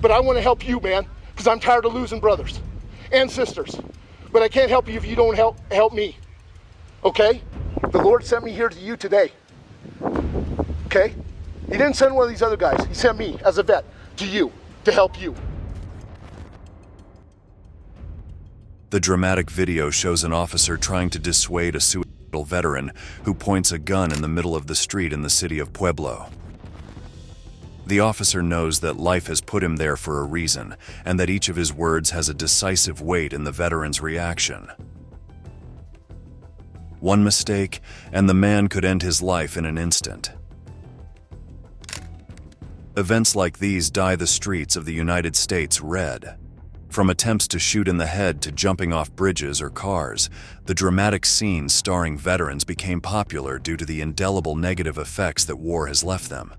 But I want to help you, man, because I'm tired of losing brothers and sisters. But I can't help you if you don't help me, okay? The Lord sent me here to you today, okay? He didn't send one of these other guys. He sent me as a vet to you, to help you. The dramatic video shows an officer trying to dissuade a suicidal veteran who points a gun in the middle of the street in the city of Pueblo. The officer knows that life has put him there for a reason, and that each of his words has a decisive weight in the veteran's reaction. One mistake, and the man could end his life in an instant. Events like these dye the streets of the United States red. From attempts to shoot in the head to jumping off bridges or cars, the dramatic scenes starring veterans became popular due to the indelible negative effects that war has left them.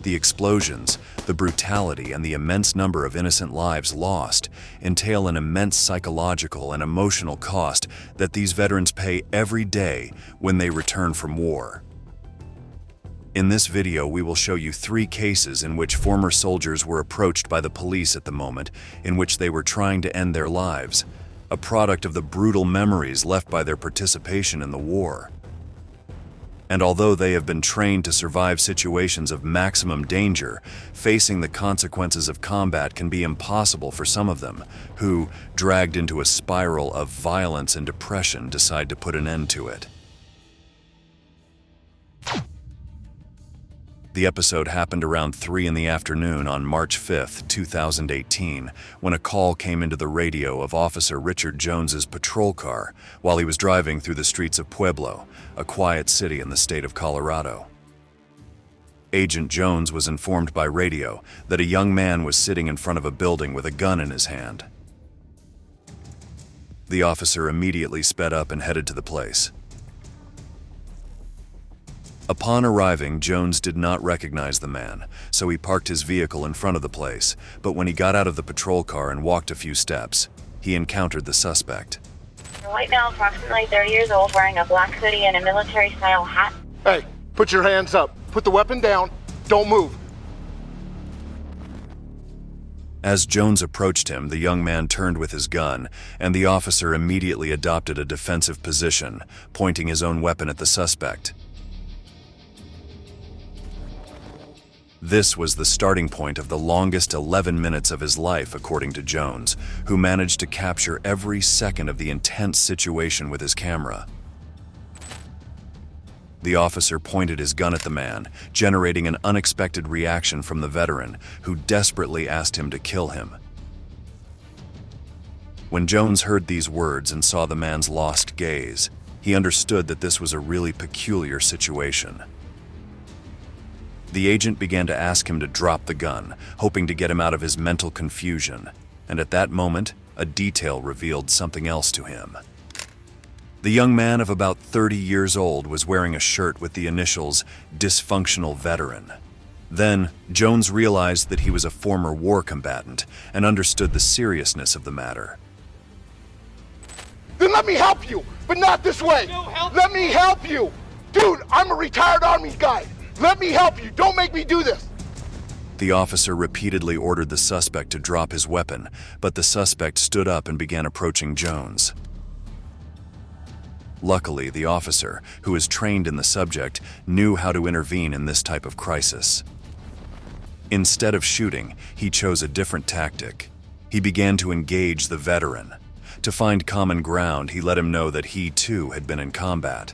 The explosions, the brutality, and the immense number of innocent lives lost entail an immense psychological and emotional cost that these veterans pay every day when they return from war. In this video, we will show you 3 cases in which former soldiers were approached by the police at the moment in which they were trying to end their lives, a product of the brutal memories left by their participation in the war. And although they have been trained to survive situations of maximum danger, facing the consequences of combat can be impossible for some of them, who, dragged into a spiral of violence and depression, decide to put an end to it. The episode happened around 3 in the afternoon on March 5, 2018, when a call came into the radio of Officer Richard Jones's patrol car while he was driving through the streets of Pueblo, a quiet city in the state of Colorado. Agent Jones was informed by radio that a young man was sitting in front of a building with a gun in his hand. The officer immediately sped up and headed to the place. Upon arriving, Jones did not recognize the man, so he parked his vehicle in front of the place, but when he got out of the patrol car and walked a few steps, he encountered the suspect. A white male, approximately 30 years old, wearing a black hoodie and a military-style hat. Hey, put your hands up. Put the weapon down. Don't move. As Jones approached him, the young man turned with his gun, and the officer immediately adopted a defensive position, pointing his own weapon at the suspect. This was the starting point of the longest 11 minutes of his life, according to Jones, who managed to capture every second of the intense situation with his camera. The officer pointed his gun at the man, generating an unexpected reaction from the veteran, who desperately asked him to kill him. When Jones heard these words and saw the man's lost gaze, he understood that this was a really peculiar situation. The agent began to ask him to drop the gun, hoping to get him out of his mental confusion, and at that moment, a detail revealed something else to him. The young man of about 30 years old was wearing a shirt with the initials "Dysfunctional Veteran." Then, Jones realized that he was a former war combatant and understood the seriousness of the matter. Then let me help you, but not this way. Let me help you. Dude, I'm a retired Army guy. Let me help you. Don't make me do this. The officer repeatedly ordered the suspect to drop his weapon, but the suspect stood up and began approaching Jones. Luckily, the officer, who is trained in the subject, knew how to intervene in this type of crisis. Instead of shooting, he chose a different tactic. He began to engage the veteran. To find common ground, he let him know that he too had been in combat.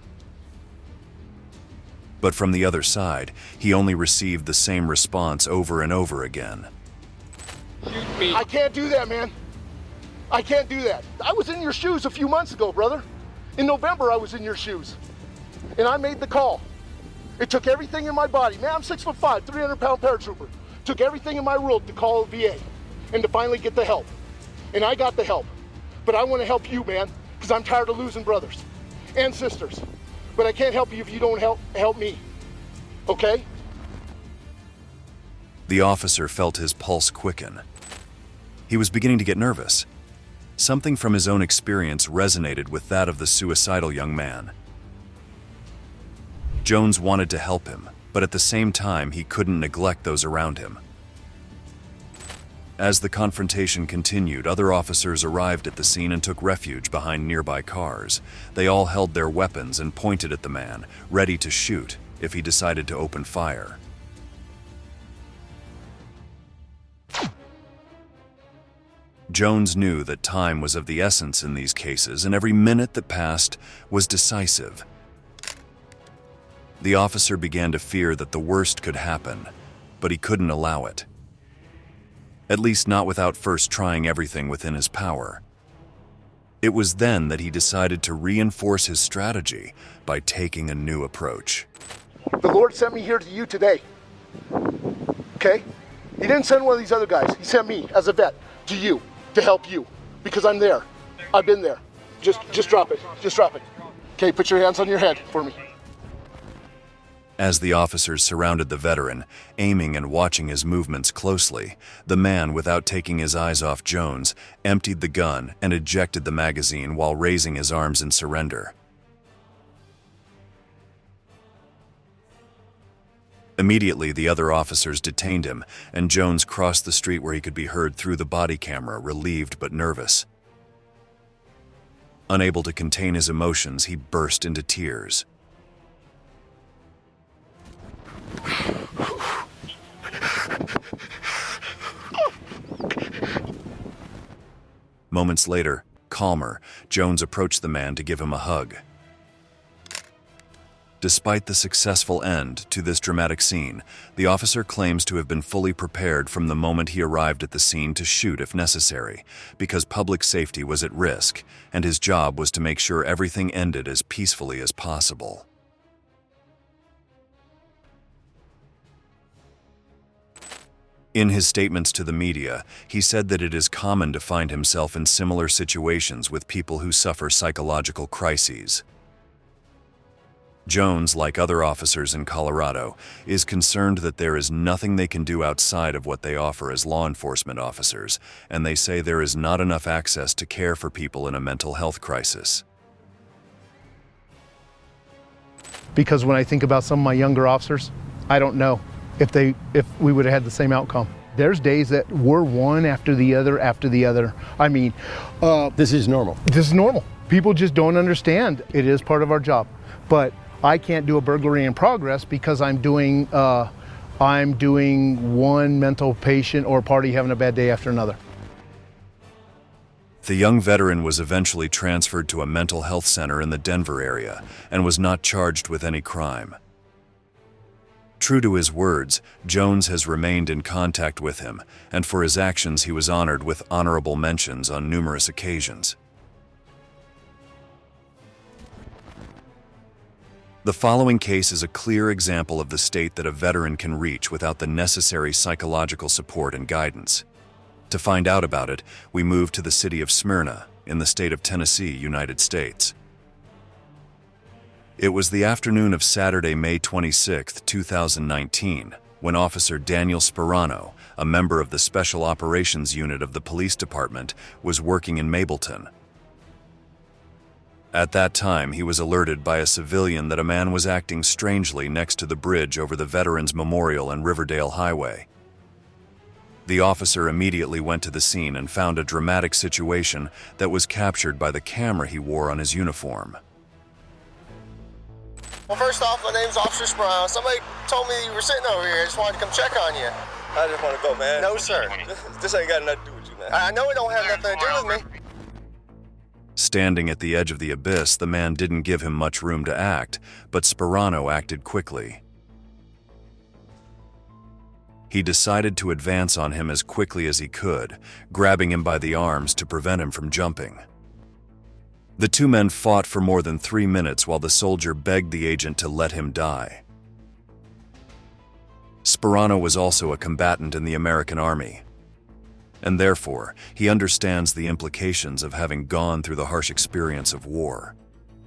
But from the other side, he only received the same response over and over again. Shoot me. I can't do that, man. I can't do that. I was in your shoes a few months ago, brother. In November, I was in your shoes. And I made the call. It took everything in my body. Man, I'm 6'5", 300-pound paratrooper. Took everything in my world to call a VA and to finally get the help. And I got the help. But I want to help you, man, because I'm tired of losing brothers and sisters. But I can't help you if you don't help me, okay? The officer felt his pulse quicken. He was beginning to get nervous. Something from his own experience resonated with that of the suicidal young man. Jones wanted to help him, but at the same time, he couldn't neglect those around him. As the confrontation continued, other officers arrived at the scene and took refuge behind nearby cars. They all held their weapons and pointed at the man, ready to shoot if he decided to open fire. Jones knew that time was of the essence in these cases, and every minute that passed was decisive. The officer began to fear that the worst could happen, but he couldn't allow it. At least not without first trying everything within his power. It was then that he decided to reinforce his strategy by taking a new approach. The Lord sent me here to you today. Okay? He didn't send one of these other guys. He sent me as a vet to you to help you because I'm there. I've been there. Just drop it. Just drop it. Okay, put your hands on your head for me. As the officers surrounded the veteran, aiming and watching his movements closely, the man, without taking his eyes off Jones, emptied the gun and ejected the magazine while raising his arms in surrender. Immediately, the other officers detained him, and Jones crossed the street where he could be heard through the body camera, relieved but nervous. Unable to contain his emotions, he burst into tears. Moments later, calmer, Jones approached the man to give him a hug. Despite the successful end to this dramatic scene, the officer claims to have been fully prepared from the moment he arrived at the scene to shoot if necessary, because public safety was at risk, and his job was to make sure everything ended as peacefully as possible. In his statements to the media, he said that it is common to find himself in similar situations with people who suffer psychological crises. Jones, like other officers in Colorado, is concerned that there is nothing they can do outside of what they offer as law enforcement officers, and they say there is not enough access to care for people in a mental health crisis. Because when I think about some of my younger officers, I don't know if we would have had the same outcome. There's days that we're one after the other after the other. I mean, this is normal. This is normal. People just don't understand. It is part of our job. But I can't do a burglary in progress because I'm doing one mental patient or party having a bad day after another. The young veteran was eventually transferred to a mental health center in the Denver area and was not charged with any crime. True to his words, Jones has remained in contact with him, and for his actions he was honored with honorable mentions on numerous occasions. The following case is a clear example of the state that a veteran can reach without the necessary psychological support and guidance. To find out about it, we move to the city of Smyrna, in the state of Tennessee, United States. It was the afternoon of Saturday, May 26, 2019, when Officer Daniel Sperano, a member of the Special Operations Unit of the Police Department, was working in Mableton. At that time, he was alerted by a civilian that a man was acting strangely next to the bridge over the Veterans Memorial and Riverdale Highway. The officer immediately went to the scene and found a dramatic situation that was captured by the camera he wore on his uniform. Well, first off, my name's Officer Sperano. Somebody told me you were sitting over here. I just wanted to come check on you. I just want to go, man. No, sir. This ain't got nothing to do with you, man. I know it don't have nothing to do with me. Standing at the edge of the abyss, the man didn't give him much room to act, but Sperano acted quickly. He decided to advance on him as quickly as he could, grabbing him by the arms to prevent him from jumping. The two men fought for more than 3 minutes while the soldier begged the agent to let him die. Sperano was also a combatant in the American Army, and therefore he understands the implications of having gone through the harsh experience of war.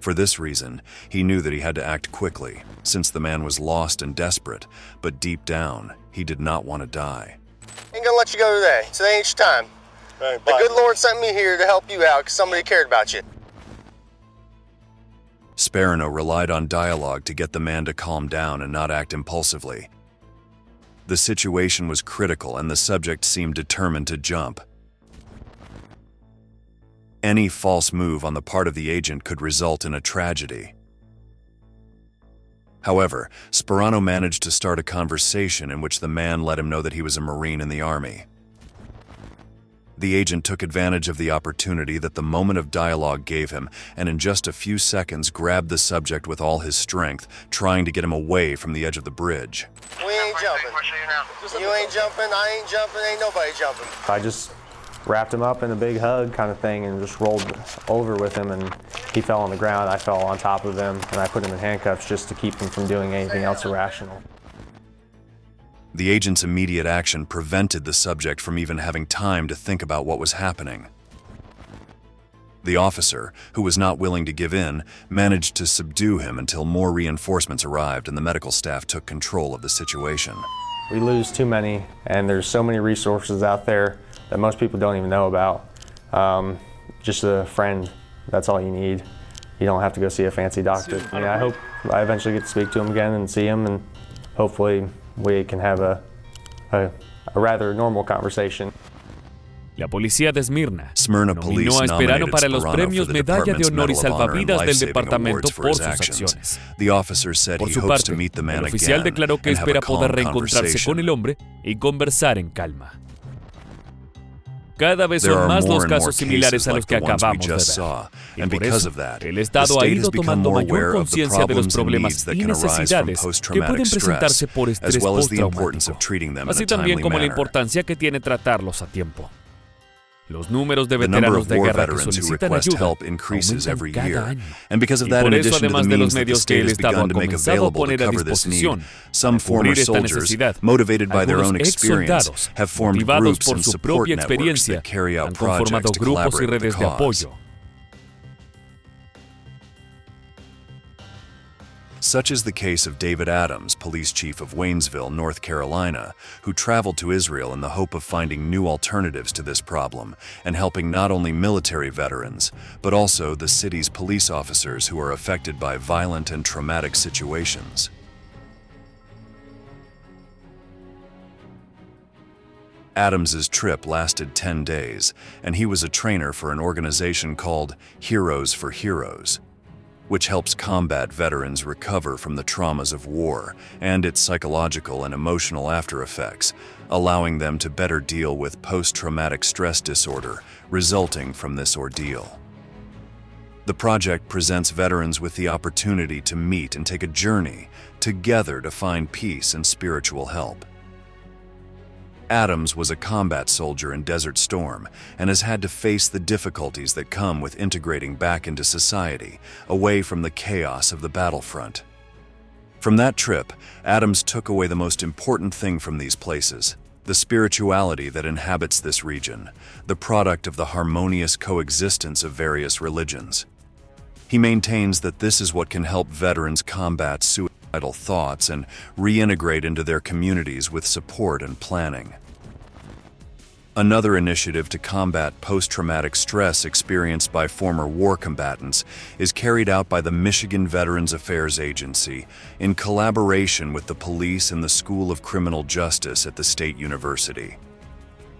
For this reason, he knew that he had to act quickly, since the man was lost and desperate, but deep down, he did not want to die. Ain't gonna let you go today. Today ain't your time. Right, the good Lord sent me here to help you out because somebody cared about you. Sperano relied on dialogue to get the man to calm down and not act impulsively. The situation was critical and the subject seemed determined to jump. Any false move on the part of the agent could result in a tragedy. However, Sperano managed to start a conversation in which the man let him know that he was a Marine in the Army. The agent took advantage of the opportunity that the moment of dialogue gave him, and in just a few seconds grabbed the subject with all his strength, trying to get him away from the edge of the bridge. We ain't jumping. You ain't jumping, I ain't jumping, ain't nobody jumping. I just wrapped him up in a big hug kind of thing and just rolled over with him, and he fell on the ground. I fell on top of him, and I put him in handcuffs just to keep him from doing anything else irrational. The agent's immediate action prevented the subject from even having time to think about what was happening. The officer, who was not willing to give in, managed to subdue him until more reinforcements arrived and the medical staff took control of the situation. We lose too many, and there's so many resources out there that most people don't even know about. Just a friend, that's all you need. You don't have to go see a fancy doctor. I hope I eventually get to speak to him again and see him, and hopefully we can have a rather normal conversation. La policía de Esmirna Smyrna nominó Police a Sperano nominated para los Sperano premios for the Medalla de department's Honor y Medal of Honor and Salvavidas del Life-Saving departamento Awards for por his sus actions. acciones. The officer said Por he su hopes parte, to meet the man el again oficial declaró que and have a espera calm poder reencontrarse con el conversation. hombre y conversar en calma. Cada vez There son are más more los and more casos similares cases a los like que the ones we acabamos de just ver. saw, Y and por because eso, of that, el the Estado ha state ido has become tomando more mayor aware of the conciencia de los problems and problemas needs that y can arise from necesidades que post-traumatic pueden stress, presentarse por as estrés well as the importance of postraumático, treating them in así a timely también como la manner. importancia que tiene tratarlos a tiempo. Los números de The number veteranos of de war guerra que veterans who solicitan request ayuda help increases aumentan every cada year. año. And because of Y that, por in eso, addition to the además de means los that the medios que state el has Estado ha begun to make comenzado a available to poner a cover this need, disposición some para former cubrir esta soldiers, necesidad, motivated by their own algunos experience, ex-soldados, have formed motivados groups por and su support propia networks experiencia, that carry out han conformado projects to grupos y collaborate with the redes de cause. apoyo. Such is the case of David Adams, police chief of Waynesville, North Carolina, who traveled to Israel in the hope of finding new alternatives to this problem and helping not only military veterans, but also the city's police officers who are affected by violent and traumatic situations. Adams's trip lasted 10 days, and he was a trainer for an organization called Heroes for Heroes, which helps combat veterans recover from the traumas of war and its psychological and emotional after-effects, allowing them to better deal with post-traumatic stress disorder resulting from this ordeal. The project presents veterans with the opportunity to meet and take a journey together to find peace and spiritual help. Adams was a combat soldier in Desert Storm and has had to face the difficulties that come with integrating back into society, away from the chaos of the battlefront. From that trip, Adams took away the most important thing from these places: the spirituality that inhabits this region, the product of the harmonious coexistence of various religions. He maintains that this is what can help veterans combat suicidal thoughts and reintegrate into their communities with support and planning. Another initiative to combat post-traumatic stress experienced by former war combatants is carried out by the Michigan Veterans Affairs Agency in collaboration with the police and the School of Criminal Justice at the State University.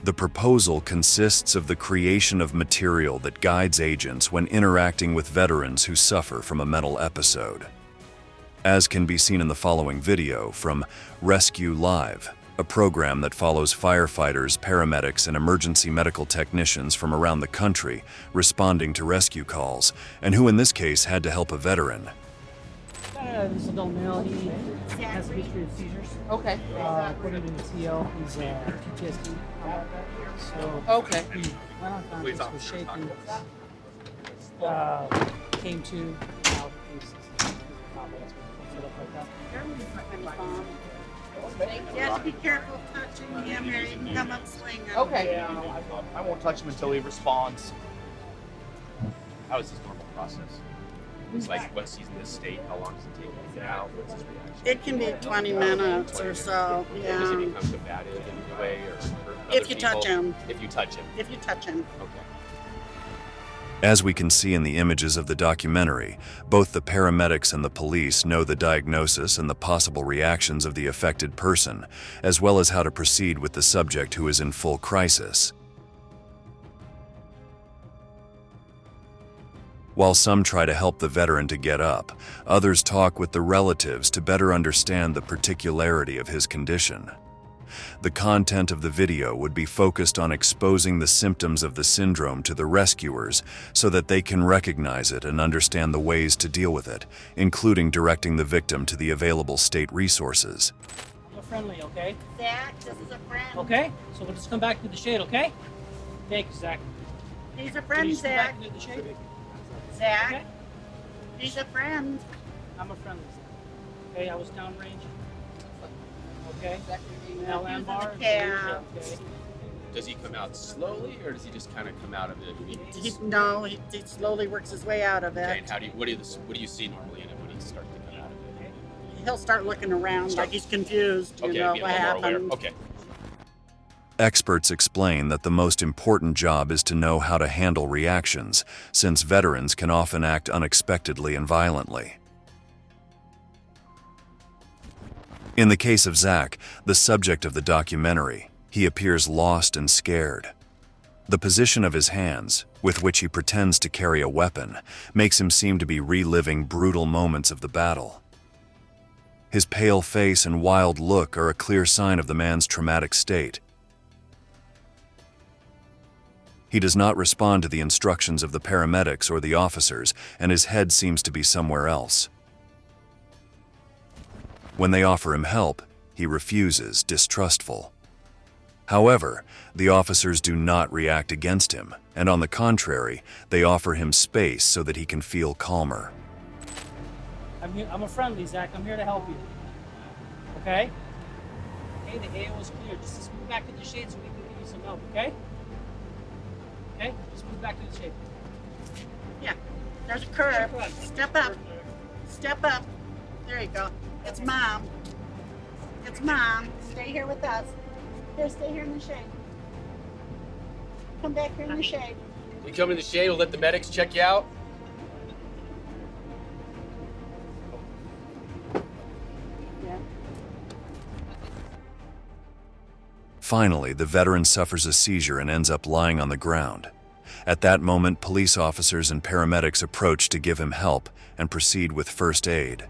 The proposal consists of the creation of material that guides agents when interacting with veterans who suffer from a mental episode. As can be seen in the following video from Rescue Live, a program that follows firefighters, paramedics, and emergency medical technicians from around the country responding to rescue calls, and who in this case had to help a veteran. This adult male, he has a history of seizures. Okay. According to the TL, he's PTSD combat veteran. So Okay. he went unconscious, was shaking, came to out cases. Set up like that. Just be careful touching him or he can come up swinging. Okay. Yeah, I won't touch him until he responds. How is his normal process? It's like once he's in this state, how long does it take him to get out? What's his reaction? It can be 20 minutes or so. Yeah. Does he become combative in a way, or if you touch him? If you touch him. If you touch him. Okay. As we can see in the images of the documentary, both the paramedics and the police know the diagnosis and the possible reactions of the affected person, as well as how to proceed with the subject who is in full crisis. While some try to help the veteran to get up, others talk with the relatives to better understand the particularity of his condition. The content of the video would be focused on exposing the symptoms of the syndrome to the rescuers so that they can recognize it and understand the ways to deal with it, including directing the victim to the available state resources. I'm friendly, okay? Zach, this is a friend. Okay, so we'll just come back to the shade, okay? Thank you, Zach. He's a friend, Please come Zach. back to the shade. Zach, Okay? he's a friend. I'm a friendly Zach. Okay, I was downrange. Okay? LM bar. Yeah. Okay. Does he come out slowly, or does he just kind of come out of it immediately? He slowly works his way out of it. Okay, and what do you see normally in it when he starts to come out of it? He'll start looking around like he's confused. You Okay, know be a what little more aware. happened. Okay. Experts explain that the most important job is to know how to handle reactions, since veterans can often act unexpectedly and violently. In the case of Zach, the subject of the documentary, he appears lost and scared. The position of his hands, with which he pretends to carry a weapon, makes him seem to be reliving brutal moments of the battle. His pale face and wild look are a clear sign of the man's traumatic state. He does not respond to the instructions of the paramedics or the officers, and his head seems to be somewhere else. When they offer him help, he refuses, distrustful. However, the officers do not react against him, and on the contrary, they offer him space so that he can feel calmer. I'm a friendly Zach. I'm here to help you. Okay? Okay, the AO is clear. Just move back to the shade so we can give you some help, okay? Okay? Just move back to the shade. Yeah, there's a curve. Step up. Step up. There you go. It's Mom. It's Mom. Stay here with us. Here, stay here in the shade. Come back here in the shade. You come in the shade, we'll let the medics check you out. Yeah. Finally, the veteran suffers a seizure and ends up lying on the ground. At that moment, police officers and paramedics approach to give him help and proceed with first aid.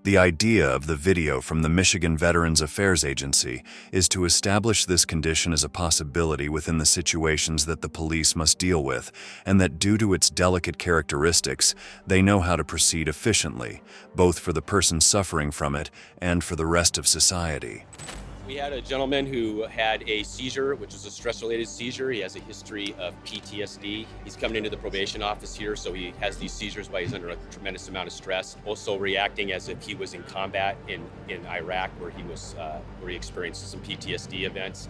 The idea of the video from the Michigan Veterans Affairs Agency is to establish this condition as a possibility within the situations that the police must deal with, and that due to its delicate characteristics, they know how to proceed efficiently, both for the person suffering from it and for the rest of society. We had a gentleman who had a seizure, which is a stress-related seizure. He has a history of PTSD. He's coming into the probation office here, so he has these seizures while he's under a tremendous amount of stress. Also reacting as if he was in combat in Iraq, where he experienced some PTSD events.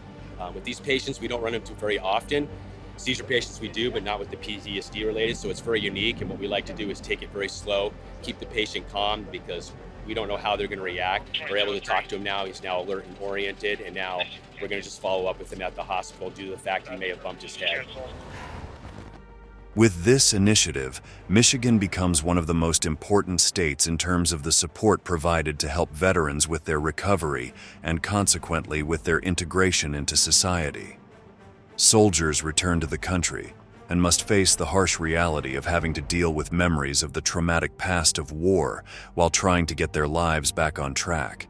With these patients, we don't run into very often. Seizure patients we do, but not with the PTSD related, so it's very unique. And what we like to do is take it very slow, keep the patient calm, because we don't know how they're going to react. We're able to talk to him now. He's now alert and oriented, and now we're going to just follow up with him at the hospital due to the fact he may have bumped his head. With this initiative, Michigan becomes one of the most important states in terms of the support provided to help veterans with their recovery and consequently with their integration into society. Soldiers return to the country and must face the harsh reality of having to deal with memories of the traumatic past of war while trying to get their lives back on track.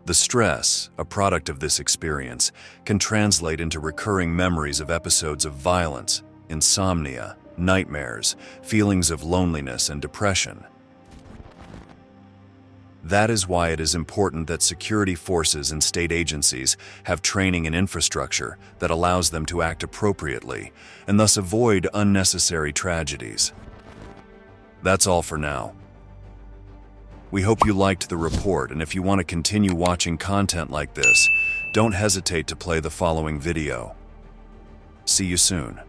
The stress, a product of this experience, can translate into recurring memories of episodes of violence, insomnia, nightmares, feelings of loneliness and depression. That is why it is important that security forces and state agencies have training and infrastructure that allows them to act appropriately and thus avoid unnecessary tragedies. That's all for now. We hope you liked the report, and if you want to continue watching content like this, don't hesitate to play the following video. See you soon.